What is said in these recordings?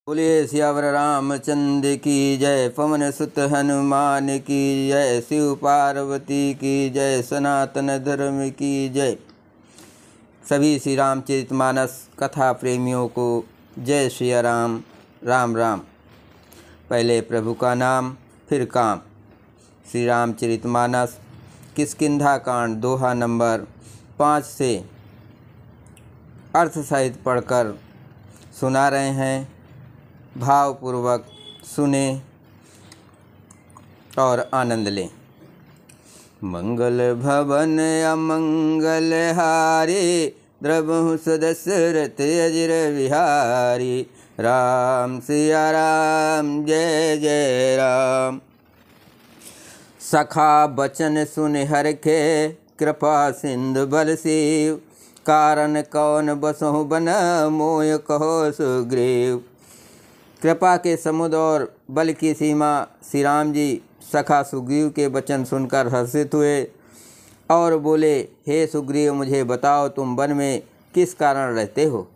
बोलिए सियावर रामचंद्र की जय, पवन सुत हनुमान की जय, शिव पार्वती की जय, सनातन धर्म की जय। सभी श्री रामचरितमानस कथा प्रेमियों को जय श्री राम। राम राम। पहले प्रभु का नाम फिर काम। श्री रामचरितमानस किष्किंधा कांड दोहा नंबर 5 से अर्थ सहित पढ़कर सुना रहे हैं। भावपूर्वक सुने और आनंद लें। मंगल भवन अमंगल हारे, द्रवहु सदशरथ अजिर विहारी। राम सिया राम जय जय राम। सखा बचन सुन हरखे, कृपा सिंधु बल शिव। कारण कौन बसहु बन, मोय कहो सुग्रीव। कृपा के समुद्र और बल की सीमा श्री राम जी सखा सुग्रीव के वचन सुनकर हर्षित हुए और बोले, हे सुग्रीव, मुझे बताओ तुम वन में किस कारण रहते हो।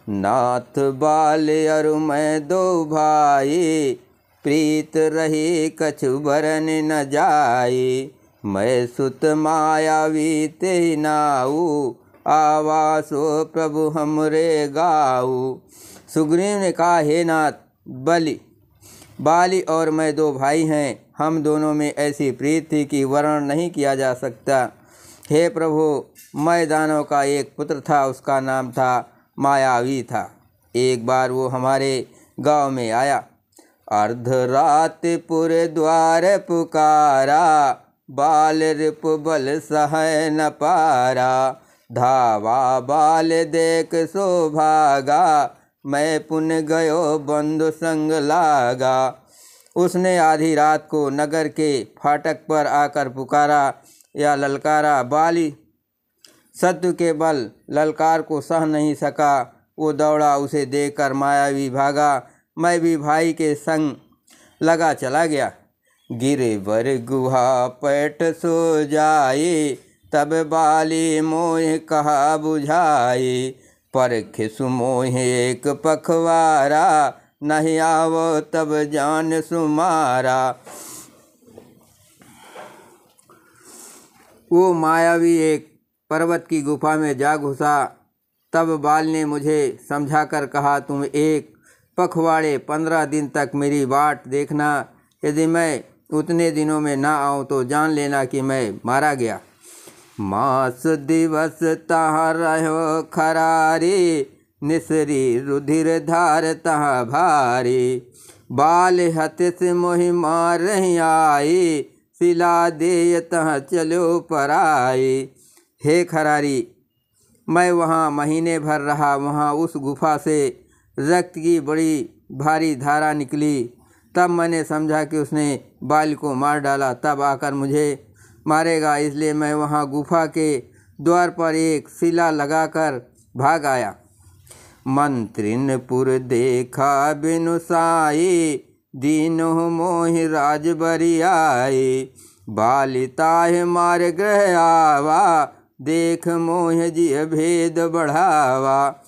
नाथ बाल अरु मैं दो भाई, प्रीत रही कछु बरन न जाई। मैं सुत मायावी ते नाऊ, आवासो प्रभु हमरे गाऊ। सुग्रीव ने कहा, हे नाथ, बाली और मैं दो भाई हैं। हम दोनों में ऐसी प्रीत थी कि वर्णन नहीं किया जा सकता। हे प्रभु, मैं दानव का एक पुत्र था, उसका नाम था मायावी था। एक बार वो हमारे गांव में आया। अर्धरात पुर द्वार पुकारा, बाल रिप बल सह न पारा। धावा बाल देख सो भागा, मैं पुन गयो बंधु संग लागा। उसने आधी रात को नगर के फाटक पर आकर पुकारा या ललकारा। बाली शत्रु के बल ललकार को सह नहीं सका। वो दौड़ा, उसे देखकर मायावी भागा। मैं भी भाई के संग लगा चला गया। गिरे वर गुहा पैठ सो जाए, तब बाली मोह कहा बुझाए। परखे सुमोह एक पखवारा, नहीं आवो तब जान सुमारा। वो मायावी एक पर्वत की गुफा में जा घुसा। तब बाल ने मुझे समझाकर कहा, तुम एक पखवाड़े 15 दिन तक मेरी बाट देखना। यदि मैं उतने दिनों में ना आऊँ तो जान लेना कि मैं मारा गया। मास दिवस तहाँ रहो खरारी, निसरी रुधिर धार तहाँ भारी। बाल हत से मोहि मार आई, सिला दे तहाँ चलो पराई। हे खरारी, मैं वहाँ महीने भर रहा। वहाँ उस गुफा से रक्त की बड़ी भारी धारा निकली। तब मैंने समझा कि उसने बाल को मार डाला। तब आकर मुझे मारेगा, इसलिए मैं वहाँ गुफा के द्वार पर एक शिला लगाकर भाग आया। मंत्रिन पुर देखा बिनु साई, दीनो मोहि राज बरियाई। बालिताह मार ग्रह आवा, देख मोह जिय भेद बढ़ावा।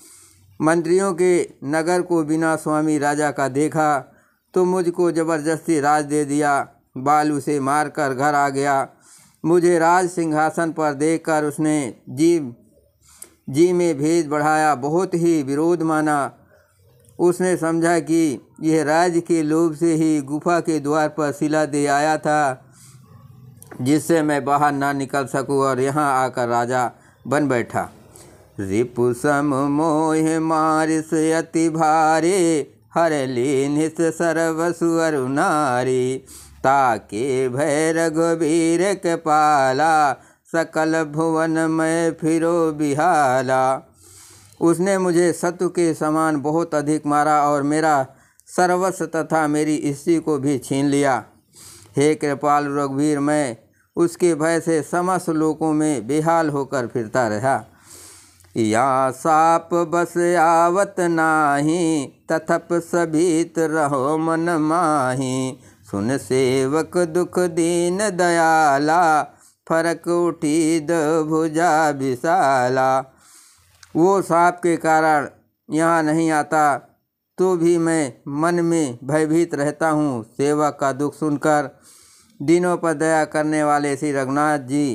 मंत्रियों के नगर को बिना स्वामी राजा का देखा तो मुझको जबरदस्ती राज दे दिया। बाल उसे मारकर घर आ गया। मुझे राज सिंहासन पर देखकर उसने जी में भेद बढ़ाया, बहुत ही विरोध माना। उसने समझा कि यह राज्य के लोभ से ही गुफा के द्वार पर शिला दे आया था, जिससे मैं बाहर ना निकल सकूं, और यहाँ आकर राजा बन बैठा। रिपु सम मोह मारिस अति भारे, हर लीनिस सर्वसु अरु नारी। ताके भय रघुबीर के पाला, सकल भुवन में फिरो बिहाला। उसने मुझे शत्रु के समान बहुत अधिक मारा और मेरा सर्वस्व तथा मेरी स्त्री को भी छीन लिया। हे कृपाल रघुवीर, मैं उसके भय से समस्त लोकों में बेहाल होकर फिरता रहा। या साप बस आवत नाही, तथप सभीत रहो मन माही। सुन सेवक दुख दीन दयाला, फरक उठी द भुजा विशाला। वो साप के कारण यहाँ नहीं आता, तो भी मैं मन में भयभीत रहता हूँ। सेवक का दुख सुनकर दीनों पर दया करने वाले श्री रघुनाथ जी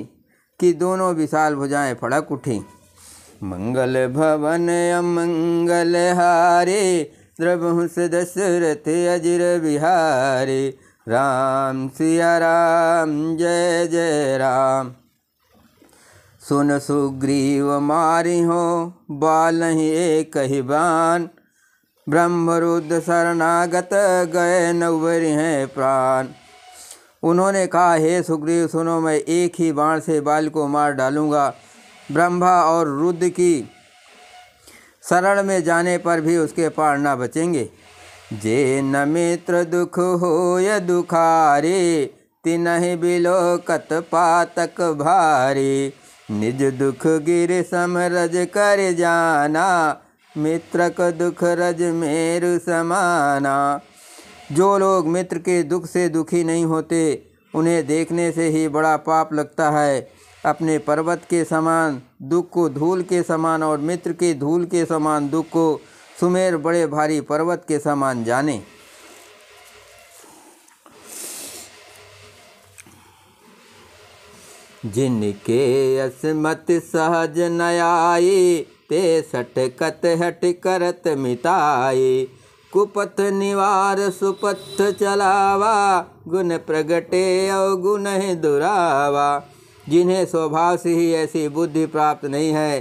की दोनों विशाल भुजाएं फड़क उठी। मंगल भवन अमंगल हारे, द्रवहुस दशरथ अजिर बिहारे। राम सिया राम जय जय राम। सुन सुग्रीव मारि हो बालहि एक ही बान। ब्रह्मरुद्र शरणागत गए नवरि हैं प्राण। उन्होंने कहा, हे सुग्रीव सुनो, मैं एक ही बाण से बाल को मार डालूंगा। ब्रह्मा और रुद्र की शरण में जाने पर भी उसके प्राण न बचेंगे। जे न मित्र दुख होय दुखारे, तिनहि बिलोकत पातक भारी। निज दुख गिर समरज कर जाना, मित्रक दुख रज मेरु समाना। जो लोग मित्र के दुख से दुखी नहीं होते, उन्हें देखने से ही बड़ा पाप लगता है। अपने पर्वत के समान दुख को धूल के समान और मित्र के धूल के समान दुख को सुमेर बड़े भारी पर्वत के समान जाने। जिनके असमत सहज न आए, ते सटकत हट करत मिताए। कुपथ निवार सुपथ चलावा, गुण प्रगटे अवगुण दुरावा। जिन्हें स्वभाव से ही ऐसी बुद्धि प्राप्त नहीं है,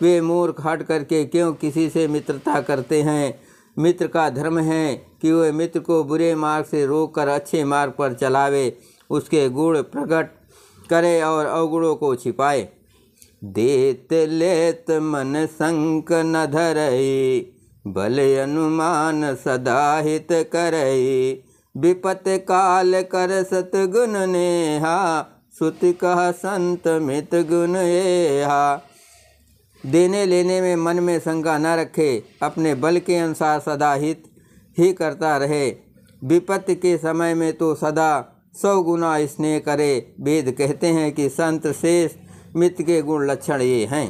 वे मूर्ख हट करके क्यों किसी से मित्रता करते हैं। मित्र का धर्म है कि वह मित्र को बुरे मार्ग से रोककर अच्छे मार्ग पर चलावे, उसके गुण प्रकट करे और अवगुणों को छिपाए। देत लेत मन संक न धरई, बल अनुमान सदा हित करई। विपत काल कर सतगुण नेहा, सुति कह संत मित गुण एहा। देने लेने में मन में शंका न रखे, अपने बल के अनुसार सदा हित ही करता रहे। विपत्ति के समय में तो सदा 100 गुना स्नेह करे। वेद कहते हैं कि संत श्रेष्ठ मित्र के गुण लक्षण ये हैं।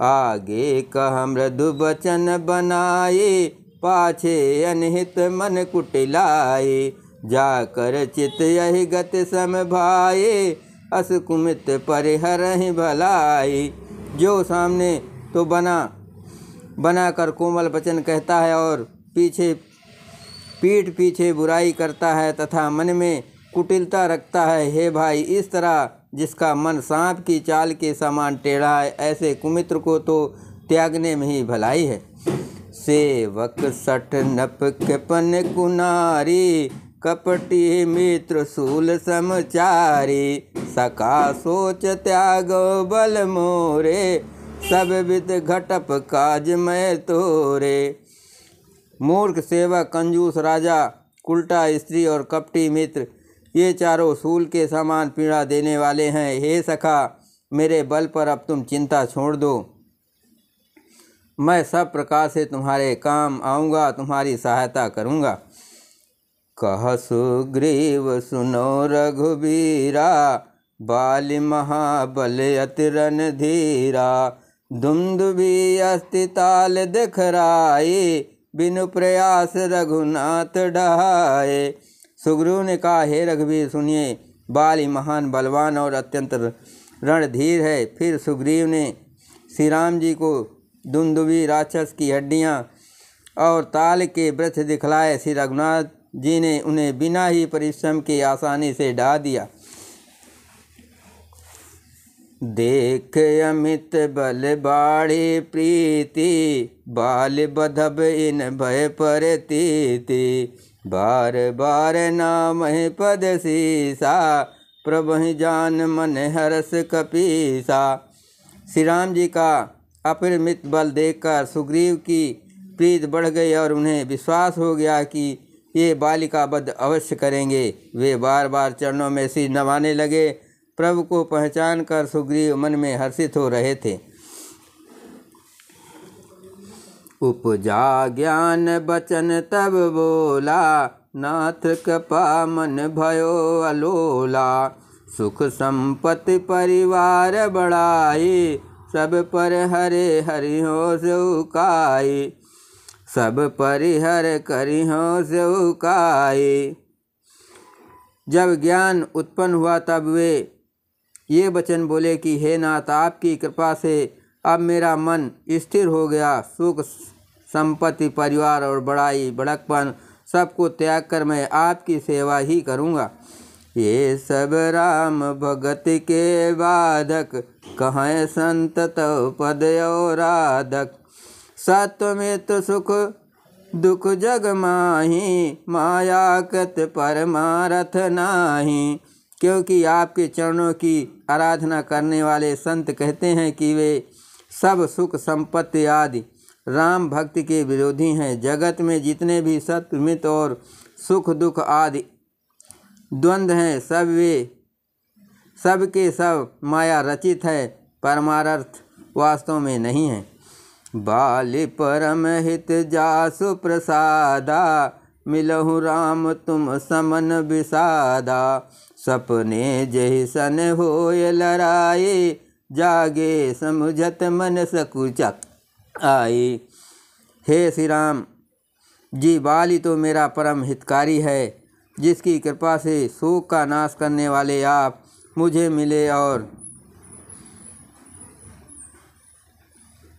आगे कह मृदु बचन बनाए, पाछे अनहित मन कुटिलाए। जाकर चित यही गति समभाए, अस कुमित परिहरहि भलाई। जो सामने तो बना कर कोमल वचन कहता है और पीठ पीछे बुराई करता है तथा मन में कुटिलता रखता है। हे भाई, इस तरह जिसका मन सांप की चाल के समान टेढ़ा है, ऐसे कुमित्र को तो त्यागने में ही भलाई है। सेवक सठ नप कृपन कुनारी, कपटी मित्र सूल समचारी। सका सोच त्यागो बल मोरे, सब विद घटप काज मैं तोरे। मूर्ख सेवक, कंजूस राजा, उल्टा स्त्री और कपटी मित्र, ये चारों सूल के समान पीड़ा देने वाले हैं। हे सखा, मेरे बल पर अब तुम चिंता छोड़ दो। मैं सब प्रकार से तुम्हारे काम आऊँगा, तुम्हारी सहायता करूँगा। कह सुग्रीव सुनो रघुबीरा, बाली महाबल अति रणधीरा। दुंदुभि अस्ति ताल दिखराए, बिनु प्रयास रघुनाथ ढहाए। सुग्रीव ने कहा, हे रघुवीर सुनिए, बाली महान बलवान और अत्यंत रणधीर है। फिर सुग्रीव ने श्री राम जी को दुंदुभि राक्षस की हड्डियाँ और ताल के वृक्ष दिखलाए। श्री रघुनाथ जी ने उन्हें बिना ही परिश्रम के आसानी से ढा दिया। देख अमित बल बाढ़ी प्रीति, बाल बधब इन भय परतीति। बार बार नाम पद सीसा, प्रभु जान मन हरस कपीसा। श्री राम जी का अपरिमित बल देखकर सुग्रीव की प्रीत बढ़ गई और उन्हें विश्वास हो गया कि ये बालिका वध अवश्य करेंगे। वे बार बार चरणों में सिर नवाने लगे। प्रभु को पहचान कर सुग्रीव मन में हर्षित हो रहे थे। उपजा ज्ञान बचन तब बोला, नाथ कृपा मन भयो अलोला। सुख संपत्ति परिवार बढ़ाई, सब पर हरे हरि हो सुखाई। सब परिहर करिहो सेवकाए। जब ज्ञान उत्पन्न हुआ तब वे ये वचन बोले कि हे नाथ, आपकी कृपा से अब मेरा मन स्थिर हो गया। सुख संपत्ति, परिवार और बड़ाई बड़कपन सबको त्याग कर मैं आपकी सेवा ही करूँगा। ये सब राम भगत के बाधक, कहें संत तव पद और राधक। सत्व में तो सुख दुख जग माही, माया कृत परमारथ नाही। क्योंकि आपके चरणों की आराधना करने वाले संत कहते हैं कि वे सब सुख संपत्ति आदि राम भक्ति के विरोधी हैं। जगत में जितने भी सत्य मित और सुख दुख आदि द्वंद्व हैं, सब के सब माया रचित है, परमार्थ वास्तव में नहीं है। बाली परम हित जासु प्रसादा, मिलहु राम तुम समन विषादा। सपने जहि सन होय लराए, जागे समुझत मन सकुचक आए। हे श्री राम जी, बाली तो मेरा परम हितकारी है, जिसकी कृपा से शोक का नाश करने वाले आप मुझे मिले और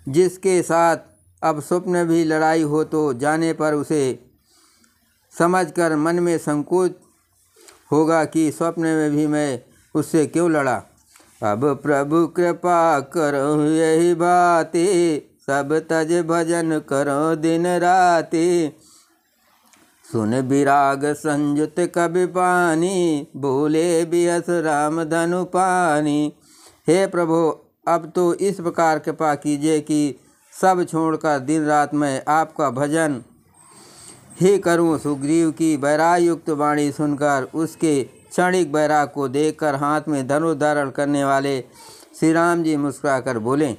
जिसके साथ अब स्वप्न भी लड़ाई हो तो जाने पर उसे समझकर मन में संकोच होगा कि स्वप्न में भी मैं उससे क्यों लड़ा। अब प्रभु कृपा करो यही बाते, सब तज भजन करो दिन राते। सुन विराग संयुत कवि पानी, बोले बिहस राम धनु पानी। हे प्रभु, अब तो इस प्रकार कृपा कीजिए कि सब छोड़कर दिन रात मैं आपका भजन ही करूं। सुग्रीव की वैरागयुक्त वाणी सुनकर उसके क्षणिक वैराग को देखकर हाथ में धनुष धारण करने वाले श्री राम जी मुस्कुराकर बोले,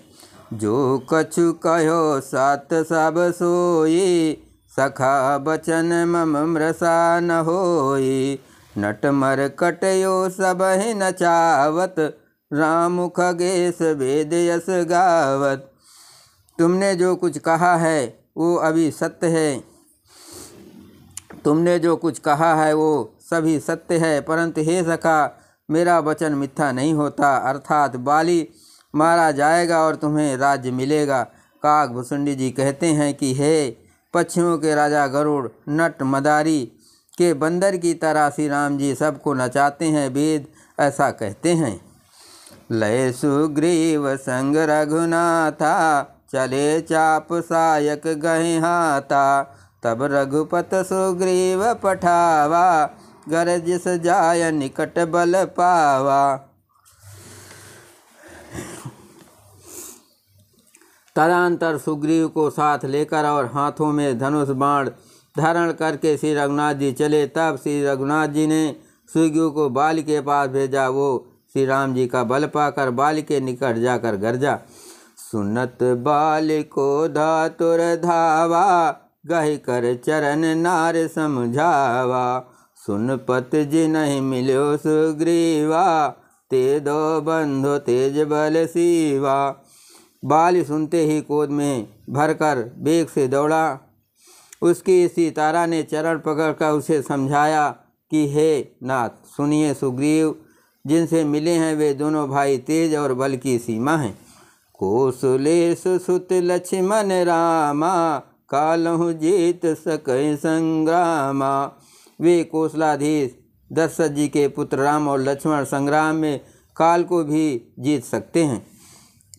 जो कछु कहो सत सब सोई, सखा बचन मम मृषा न होई। नटमर कटयो सबहि नचावत, राम खगेश वेद यस गावत। तुमने जो कुछ कहा है वो अभी सत्य है, तुमने जो कुछ कहा है वो सभी सत्य है, परंतु हे सखा, मेरा वचन मिथ्या नहीं होता। अर्थात बाली मारा जाएगा और तुम्हें राज्य मिलेगा। काकभूषुंडी जी कहते हैं कि हे पक्षियों के राजा गरुड़, नट मदारी के बंदर की तरह श्री राम जी सबको नचाते हैं। वेद ऐसा कहते हैं। लय सुग्रीव संग रघुनाथा, चले चाप सायक गहे हाथा। तब रघुपत सुग्रीव पठावा, गरजिस जाय निकट बल पावा। तदंतर सुग्रीव को साथ लेकर और हाथों में धनुष बाण धारण करके श्री रघुनाथ जी चले। तब श्री रघुनाथ जी ने सुग्रीव को बाली के पास भेजा। वो श्री राम जी का बल पाकर बाली के निकट जाकर गरजा, सुनत बाली को धातुर धावा, गहि कर चरण नार समझावा। सुन पत जी नहीं मिलो सुग्रीवा, ते दो बंधु तेज बल सीवा। बाली सुनते ही क्रोध में भरकर वेग से दौड़ा। उसकी सीतारा ने चरण पकड़कर उसे समझाया कि हे नाथ, सुनिए, सुग्रीव जिनसे मिले हैं वे दोनों भाई तेज और बल की सीमा हैं। कौशलेश सुत लक्ष्मण रामा, कालहु जीत सकै संग्रामा। वे कौशलाधीश दशरथ जी के पुत्र राम और लक्ष्मण संग्राम में काल को भी जीत सकते हैं।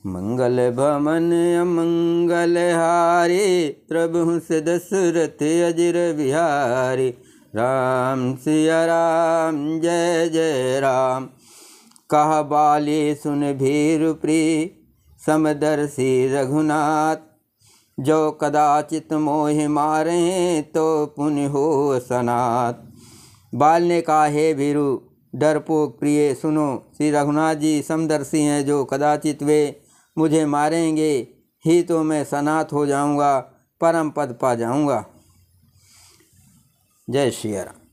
मंगल भवन अमंगल हारे, प्रभु से दशरथ अजिर बिहारी। राम सिया राम जय जय राम। कहा बाली सुन भीरु प्रिय, समदर्शी रघुनाथ। जो कदाचित मोहि मारे, तो पुण्य हो सनात। बाल ने कहा, हे भीरु डरपोक प्रिय, सुनो, श्री रघुनाथ जी समदर्शी हैं। जो कदाचित वे मुझे मारेंगे ही तो मैं सनात हो जाऊंगा, परम पद पा जाऊंगा। जय श्री राम।